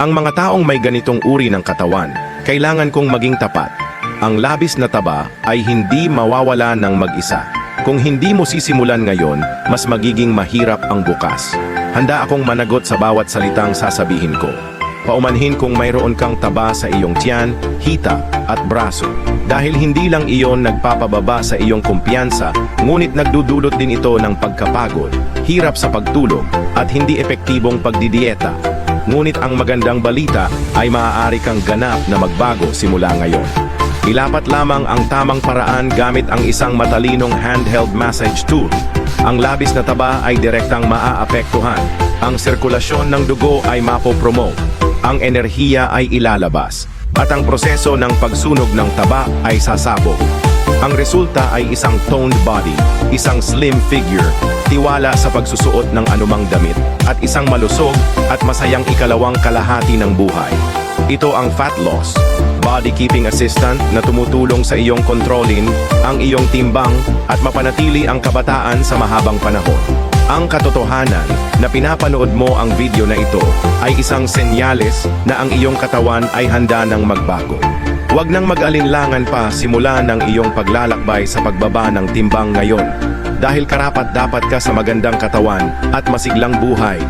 Ang mga taong may ganitong uri ng katawan, kailangan kong maging tapat. Ang labis na taba ay hindi mawawala ng mag-isa. Kung hindi mo sisimulan ngayon, mas magiging mahirap ang bukas. Handa akong managot sa bawat salitang sasabihin ko. Paumanhin kung mayroon kang taba sa iyong tiyan, hita at braso. Dahil hindi lang iyon nagpapababa sa iyong kumpiyansa, ngunit nagdudulot din ito ng pagkapagod, hirap sa pagtulog, at hindi epektibong pagdidieta. Ngunit ang magandang balita ay maaari kang ganap na magbago simula ngayon. Ilapat lamang ang tamang paraan gamit ang isang matalinong handheld massage tool. Ang labis na taba ay direktang maaapektuhan. Ang sirkulasyon ng dugo ay mapopromote. Ang enerhiya ay ilalabas. At ang proseso ng pagsunog ng taba ay sasabog. Ang resulta ay isang toned body, isang slim figure, tiwala sa pagsusuot ng anumang damit, at isang malusog at masayang ikalawang kalahati ng buhay. Ito ang fat loss, body keeping assistant na tumutulong sa iyong kontrolin ang iyong timbang at mapanatili ang kabataan sa mahabang panahon. Ang katotohanan na pinapanood mo ang video na ito ay isang senyales na ang iyong katawan ay handa ng magbago. Huwag nang mag-alinlangan pa simula ng iyong paglalakbay sa pagbaba ng timbang ngayon dahil karapat-dapat ka sa magandang katawan at masiglang buhay.